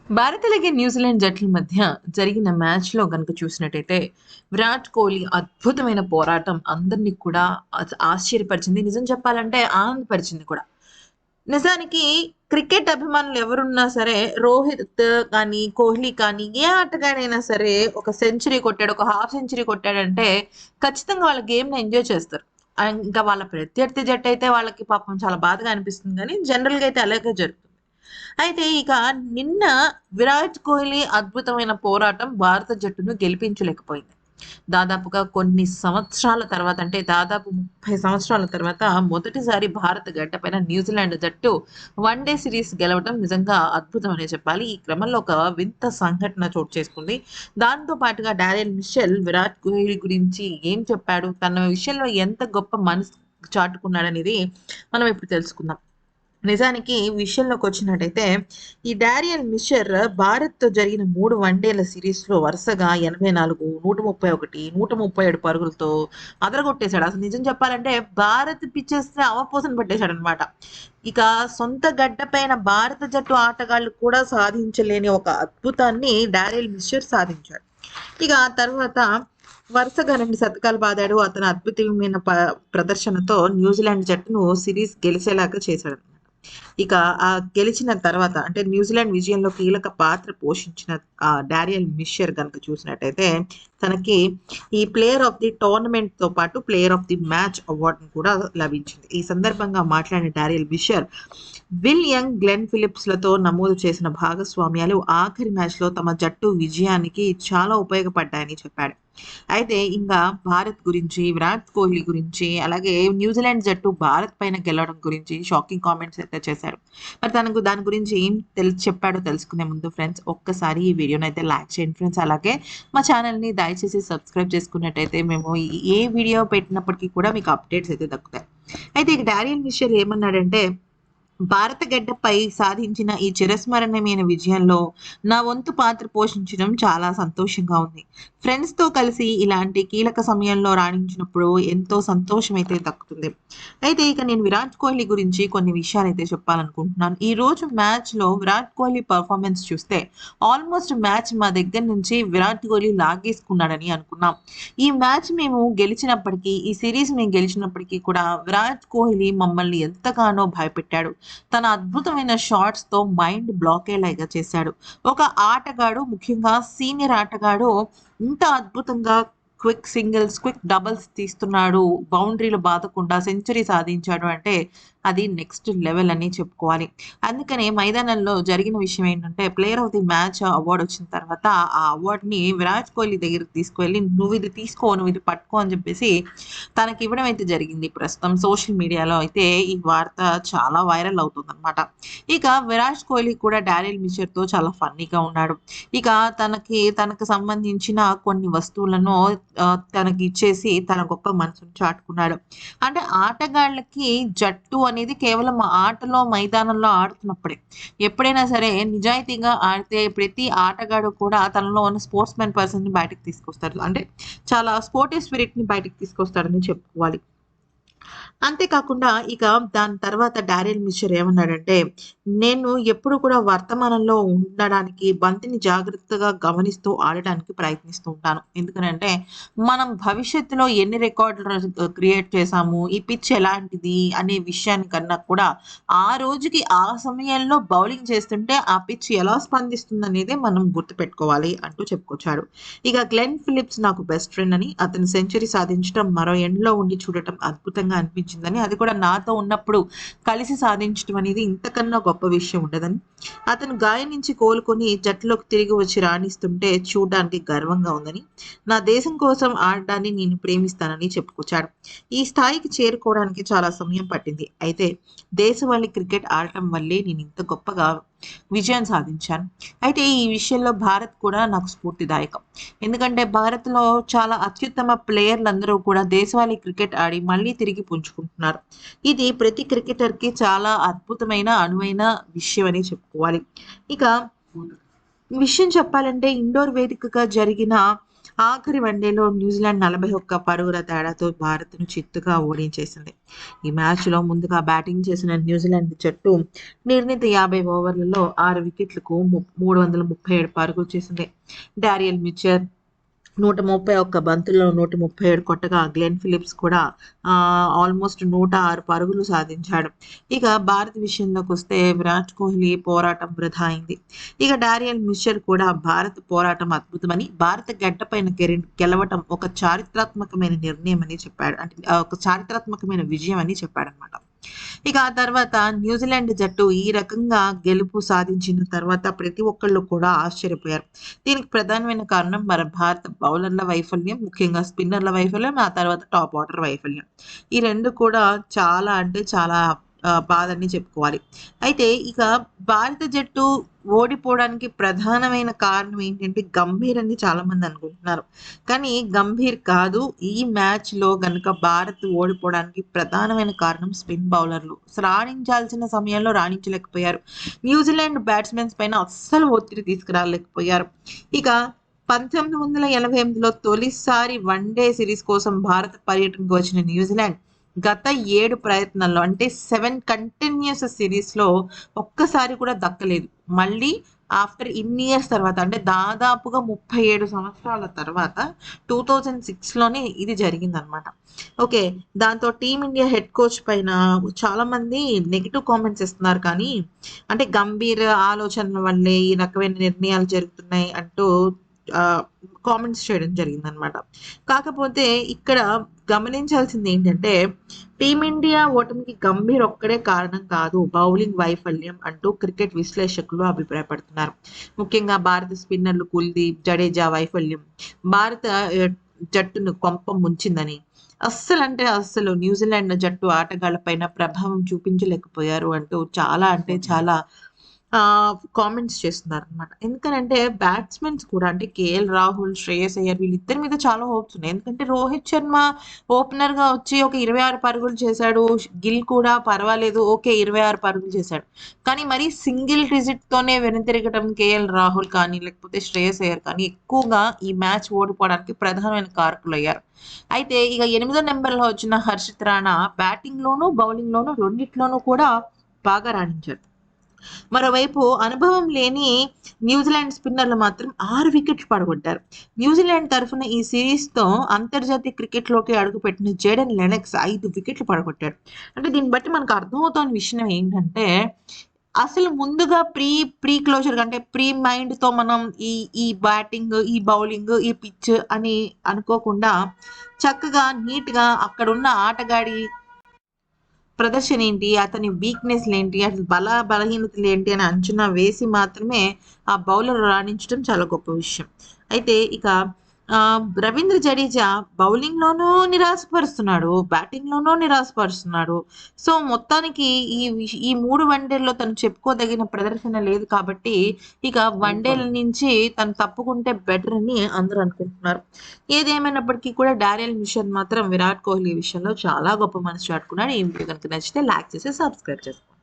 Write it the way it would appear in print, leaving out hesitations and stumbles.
భారత్ అలాగే న్యూజిలాండ్ జట్ల మధ్య జరిగిన మ్యాచ్‌లో గనుక చూసినట్టయితే, విరాట్ కోహ్లీ అద్భుతమైన పోరాటం అందరిని కూడా ఆశ్చర్యపరిచింది. నిజం చెప్పాలంటే ఆనందపరిచింది కూడా. నిజానికి క్రికెట్ అభిమానులు ఎవరున్నా సరే, రోహిత్ కానీ, కోహ్లీ కానీ, ఏ ఆటగాడైనా సరే ఒక సెంచరీ కొట్టాడు, ఒక హాఫ్ సెంచరీ కొట్టాడంటే ఖచ్చితంగా వాళ్ళ గేమ్‌ని ఎంజాయ్ చేస్తారు. ఇంకా వాళ్ళ ప్రత్యర్థి జట్టయితే వాళ్ళకి పాపం చాలా బాధగా అనిపిస్తుంది గానీ, జనరల్‌గా అయితే అలాగే జరుగుతుంది. అయితే ఇక నిన్న విరాట్ కోహ్లీ అద్భుతమైన పోరాటం భారత జట్టును గెలిపించలేకపోయింది. దాదాపుగా కొన్ని సంవత్సరాల తర్వాత అంటే దాదాపు 30 సంవత్సరాల తర్వాత మొదటిసారి భారత గడ్డపైన న్యూజిలాండ్ జట్టు వన్ డే సిరీస్ గెలవడం నిజంగా అద్భుతం అనే చెప్పాలి. ఈ క్రమంలో ఒక వింత సంఘటన చోటు చేసుకుంది. దాంతో పాటుగా డారెన్ మిషెల్ విరాట్ కోహ్లీ గురించి ఏం చెప్పాడు? తన విషయంలో ఎంత గొప్ప మనసు చాటుకున్నాడనేది మనం ఇప్పుడు తెలుసుకుందాం. నిజానికి విషయంలోకొచ్చినట్టయితే, ఈ డారియల్ మిషర్ భారత్‌తో జరిగిన 3 వన్‌డేల సీరీస్‌లో వరుసగా 84, 131, 137 పరుగులతో అదరగొట్టేసాడు. అసలు నిజం చెప్పాలంటే భారత్ పిచ్చెస్‌ని అవపోసన పట్టేసాడనమాట. ఇక సొంత గడ్డ పైన భారత జట్టు ఆటగాళ్ళు కూడా సాధించలేని ఒక అద్భుతాన్ని డారియల్ మిషర్ సాధించాడు. ఇక ఆ తర్వాత వరుసగా 2 శతకాలు బాదాడు. అతని అద్భుతమైన ప్రదర్శనతో న్యూజిలాండ్ జట్టును సిరీస్ గెలిచేలాగా చేశాడనమాట. ఇక గెలిచిన తర్వాత అంటే న్యూజిలాండ్ విజయంలో కీలక పాత్ర పోషించిన డారియల్ మిషర్ గనుక చూసినట్టయితే తనకి ఈ ప్లేయర్ ఆఫ్ ది టోర్నమెంట్‌తో పాటు ప్లేయర్ ఆఫ్ ది మ్యాచ్ అవార్డ్‌ని కూడా లభించింది. ఈ సందర్భంగా మాట్లాడిన డారియల్ మిషర్ విల్ యంగ్, గ్లెన్ ఫిలిప్స్‌లతో నమోదు చేసిన భాగస్వామ్యాలు ఆఖరి మ్యాచ్‌లో తమ జట్టు విజయానికి చాలా ఉపయోగపడ్డాయని చెప్పాడు. అయితే ఇంకా భారత్ గురించి, విరాట్ కోహ్లీ గురించి, అలాగే న్యూజిలాండ్ జట్టు భారత్ పైన గెలవడం గురించి షాకింగ్ కామెంట్స్ అయితే చేశారు. మరి తనకు దాని గురించి ఏం చెప్పాడో తెలుసుకునే ముందు ఫ్రెండ్స్ ఒక్కసారి ఈ వీడియోనైతే లైక్ చేయండి ఫ్రెండ్స్. అలాగే మా ఛానల్‌ని దయచేసి సబ్స్క్రైబ్ చేసుకున్నట్టయితే మేము ఏ వీడియో పెట్టినప్పటికీ కూడా మీకు అప్డేట్స్ అయితే దక్కుతాయి. అయితే ఇక డారియల్ మిషెల్ ఏమన్నాడంటే, భారత గడ్డపై సాధించిన ఈ చిరస్మరణీయమైన విజయంలో నా వంతు పాత్ర పోషించడం చాలా సంతోషంగా ఉంది. ఫ్రెండ్స్‌తో కలిసి ఇలాంటి కీలక సమయంలో రాణించినప్పుడు ఎంతో సంతోషమైతే దక్కుతుంది. అయితే ఇక నేను విరాట్ కోహ్లీ గురించి కొన్ని విషయాలైతే చెప్పాలనుకుంటున్నాను. ఈరోజు మ్యాచ్‌లో విరాట్ కోహ్లీ పెర్ఫార్మన్స్ చూస్తే ఆల్మోస్ట్ మ్యాచ్ మా దగ్గర నుంచి విరాట్ కోహ్లీ లాగేసుకున్నాడని అనుకున్నాం. ఈ మ్యాచ్ మేము గెలిచినప్పటికీ, ఈ సీరీస్ మేము గెలిచినప్పటికీ కూడా విరాట్ కోహ్లీ మమ్మల్ని ఎంతగానో భయపెట్టాడు. తన అద్భుతమైన షాట్స్‌తో మైండ్ బ్లాకేలాగా చేశాడు. ఒక ఆటగాడు ముఖ్యంగా సీనియర్ ఆటగాడు ఇంత అద్భుతంగా క్విక్ సింగిల్స్, క్విక్ డబుల్స్ తీస్తున్నాడు. బౌండరీలు బాదకుండా సెంచరీ సాధించాడు అంటే అది నెక్స్ట్ లెవెల్ అని చెప్పుకోవాలి. అందుకనే మైదానంలో జరిగిన విషయం ఏంటంటే player of the match award వచ్చిన తర్వాత ఆ అవార్డ్‌ని విరాట్ కోహ్లీ దగ్గరికి తీసుకువెళ్ళి "నువ్వు ఇది తీసుకో, నువ్వు ఇది పట్టుకో" అని చెప్పేసి తనకివ్వడం అయితే జరిగింది. ప్రస్తుతం సోషల్ మీడియాలో అయితే ఈ వార్త చాలా వైరల్ అవుతుందనమాట. ఇక విరాట్ కోహ్లీ కూడా డారెల్ మిషర్‌తో చాలా ఫన్నీగా ఉన్నాడు. ఇక తనకు సంబంధించిన కొన్ని వస్తువులను తనకిచ్చేసి తన గొప్ప మనసును చాటుకున్నాడు. అంటే ఆటగాళ్ళకి జట్టు అనేది కేవలం ఆటలో మైదానంలో ఆడుతున్నప్పుడే. ఎప్పుడైనా సరే నిజాయితీగా ఆడితే ప్రతి ఆటగాడు కూడా తనలో ఉన్న స్పోర్ట్స్‌మన్ పర్సన్‌ని బయటకి తీసుకొస్తాడు. అంటే చాలా స్పోర్టివ్ స్పిరిట్‌ని బయటకి తీసుకొస్తాడని చెప్పుకోవాలి. అంతేకాకుండా ఇక దాని తర్వాత డారెల్ మిషర్ ఏమన్నాడంటే, "నేను ఎప్పుడు కూడా వర్తమానంలో ఉండడానికి, బంతిని జాగ్రత్తగా గమనిస్తూ ఆడటానికి ప్రయత్నిస్తూ ఉంటాను. ఎందుకనంటే, మనం భవిష్యత్తులో ఎన్ని రికార్డులు క్రియేట్ చేశాము, ఈ పిచ్ ఎలాంటిది అనే విషయానికన్నా కూడా, ఆ రోజుకి ఆ సమయంలో బౌలింగ్ చేస్తుంటే ఆ పిచ్ ఎలా స్పందిస్తుందనేదే మనం గుర్తుపెట్టుకోవాలి" అంటూ చెప్పుకొచ్చాడు. ఇక గ్లెన్ ఫిలిప్స్ నాకు బెస్ట్ ఫ్రెండ్ అని, అతను సెంచరీ సాధించడం మరో ఎండ్‌లో ఉండి చూడటం అద్భుతంగా అనిపించిందని, అది కూడా నాతో ఉన్నప్పుడు కలిసి సాధించడం అనేది ఇంతకన్నా గొప్ప విషయం ఉండదని, అతను గాయం నుంచి కోలుకొని జట్టులోకి తిరిగి వచ్చి రాణిస్తుంటే చూడడానికి గర్వంగా ఉందని, నా దేశం కోసం ఆడడాన్ని నేను ప్రేమిస్తానని చెప్పుకొచ్చాడు. ఈ స్థాయికి చేరుకోవడానికి చాలా సమయం పట్టింది. అయితే దేశవాళీ క్రికెట్ ఆడటం వల్లే నేను ఇంత గొప్పగా విజయం సాధించాను. అయితే ఈ విషయంలో భారత్ కూడా నాకు స్ఫూర్తిదాయకం. ఎందుకంటే భారత్‌లో చాలా అత్యుత్తమ ప్లేయర్‌లందరూ కూడా దేశవాళీ క్రికెట్ ఆడి మళ్ళీ తిరిగి పుంజుకుంటున్నారు. ఇది ప్రతి క్రికెటర్‌కి చాలా అద్భుతమైన, అనువైన విషయం అని చెప్పుకోవాలి. ఇక విషయం చెప్పాలంటే ఇండోర్ వేదికగా జరిగిన ఆఖరి వన్డేలో న్యూజిలాండ్ 41 పరుగుల తేడాతో భారత్‌ను చిత్తుగా ఓడించేసింది. ఈ మ్యాచ్‌లో ముందుగా బ్యాటింగ్ చేసిన న్యూజిలాండ్ జట్టు నిర్ణీత 50 ఓవర్లలో 6 వికెట్లకు 337 పరుగులు చేసింది. డారియల్ మిచెల్ 131 బంతుల్లో 137 కొట్టగా గ్లెన్ ఫిలిప్స్ కూడా ఆల్మోస్ట్ 106 పరుగులు సాధించాడు. ఇక భారత్ విషయంలోకొస్తే విరాట్ కోహ్లీ పోరాటం వృధా అయింది. ఇక డారియల్ మిచెల్ కూడా భారత్ పోరాటం అద్భుతమని, భారత గడ్డపైన గెలవటం ఒక చారిత్రాత్మకమైన నిర్ణయం అని చెప్పాడు. అంటే ఒక చారిత్రాత్మకమైన విజయం అని చెప్పాడనమాట. ఇక ఆ తర్వాత న్యూజిలాండ్ జట్టు ఈ రకంగా గెలుపు సాధించిన తర్వాత ప్రతి ఒక్కళ్ళు కూడా ఆశ్చర్యపోయారు. దీనికి ప్రధానమైన కారణం మన భారత బౌలర్ల వైఫల్యం, ముఖ్యంగా స్పిన్నర్ల వైఫల్యం, ఆ తర్వాత టాప్ ఆర్డర్ వైఫల్యం. ఈ 2 కూడా చాలా అంటే చాలా బాధని చెప్పుకోవాలి. అయితే ఇక భారత జట్టు ఓడిపోవడానికి ప్రధానమైన కారణం ఏంటంటే గంభీర్ అని చాలామంది అనుకుంటున్నారు. కానీ గంభీర్ కాదు. ఈ మ్యాచ్‌లో గనుక భారత్ ఓడిపోవడానికి ప్రధానమైన కారణం స్పిన్ బౌలర్లు. రాణించాల్సిన సమయంలో రాణించలేకపోయారు. న్యూజిలాండ్ బ్యాట్స్‌మెన్స్ పైన అస్సలు ఒత్తిడి తీసుకురాలేకపోయారు. ఇక 1988లో తొలిసారి వన్‌డే సిరీస్ కోసం భారత పర్యటనకు వచ్చిన న్యూజిలాండ్ గత 7 ప్రయత్నాల్లో అంటే 7 కంటిన్యూయస్ సిరీస్‌లో ఒక్కసారి కూడా దక్కలేదు. మళ్ళీ ఆఫ్టర్ ఇన్ని ఇయర్స్ తర్వాత అంటే దాదాపుగా 37 సంవత్సరాల తర్వాత 2006లోనే ఇది జరిగిందనమాట. ఓకే. దాంతో టీమిండియా హెడ్ కోచ్ పైన చాలామంది నెగెటివ్ కామెంట్స్ ఇస్తున్నారు కానీ, అంటే గంభీర్ ఆలోచనల వల్లే ఈ రకమైన నిర్ణయాలు జరుగుతున్నాయి అంటూ కామెంట్స్ చేయడం జరిగిందనమాట. కాకపోతే ఇక్కడ గమనించాల్సింది ఏంటంటే, టీమిండియా ఓటమికి గంభీర్ ఒక్కడే కారణం కాదు. బౌలింగ్ వైఫల్యం అంటూ క్రికెట్ విశ్లేషకులు అభిప్రాయపడుతున్నారు. ముఖ్యంగా భారత స్పిన్నర్లు కుల్దీప్, జడేజా వైఫల్యం భారత జట్టును కొంప ముంచిందని, అస్సలు న్యూజిలాండ్ జట్టు ఆటగాళ్లపైన ప్రభావం చూపించలేకపోయారు అంటూ చాలా అంటే చాలా కామెంట్స్ చేస్తున్నారనమాట. ఎందుకనంటే బ్యాట్స్‌మెన్స్ కూడా అంటే కేఎల్ రాహుల్, శ్రేయస్ అయ్యర్ వీళ్ళిద్దరి మీద చాలా హోప్స్ ఉన్నాయి. ఎందుకంటే రోహిత్ శర్మ ఓపెనర్‌గా వచ్చి ఒక 26 పరుగులు చేశాడు. గిల్ కూడా పర్వాలేదు ఓకే 26 పరుగులు చేశాడు. కానీ మరీ సింగిల్ డిజిట్‌తోనే వెనుతిరగటం కేఎల్ రాహుల్ కానీ, లేకపోతే శ్రేయస్ అయ్యర్ కానీ ఎక్కువగా ఈ మ్యాచ్ ఓడిపోవడానికి ప్రధానమైన కారకులయ్యారు. అయితే ఇక 8వ నంబర్‌లో వచ్చిన హర్షిత్ రాణా బ్యాటింగ్‌లోనూ, బౌలింగ్‌లోనూ రెండిట్లోనూ కూడా బాగా రాణించారు. మరోవైపు అనుభవం లేని న్యూజిలాండ్ స్పిన్నర్లు మాత్రం 6 వికెట్లు పడగొట్టారు. న్యూజిలాండ్ తరఫున ఈ సిరీస్‌తో అంతర్జాతీయ క్రికెట్‌లోకి అడుగుపెట్టిన జేడెన్ లెనక్స్ 5 వికెట్లు పడగొట్టాడు. అంటే దీన్ని బట్టి మనకు అర్థమవుతున్న విషయం ఏంటంటే, అసలు ముందుగా ప్రీ క్లోజర్ అంటే ప్రీ మైండ్‌తో మనం ఈ ఈ బ్యాటింగ్, ఈ బౌలింగ్, ఈ పిచ్ అని అనుకోకుండా చక్కగా నీట్‌గా అక్కడున్న ఆటగాడి ప్రదర్శన ఏంటి? అతని వీక్‌నెస్‌లేంటి? అసలు బలహీనతలేంటి? అని అంచనా వేసి మాత్రమే ఆ బౌలర్ రాణించడం చాలా గొప్ప విషయం. అయితే ఇక రవీంద్ర జడేజా బౌలింగ్‌లోనూ నిరాశపరుస్తున్నాడు. బ్యాటింగ్‌లోనూ నిరాశపరుస్తున్నాడు. సో, మొత్తానికి ఈ 3 వన్‌డేల్లో తను చెప్పుకోదగిన ప్రదర్శన లేదు కాబట్టి, ఇక వన్‌డేల నుంచి తను తప్పుకుంటే బెటర్ అని అందరూ అనుకుంటున్నారు. ఏదేమైనప్పటికీ కూడా డారియల్ మిచెల్ మాత్రం విరాట్ కోహ్లీ విషయంలో చాలా గొప్ప మనసు చాటుకున్నాడు. ఈ వీడియో గనుక నచ్చితే లైక్ చేసి సబ్స్క్రైబ్ చేసుకోండి.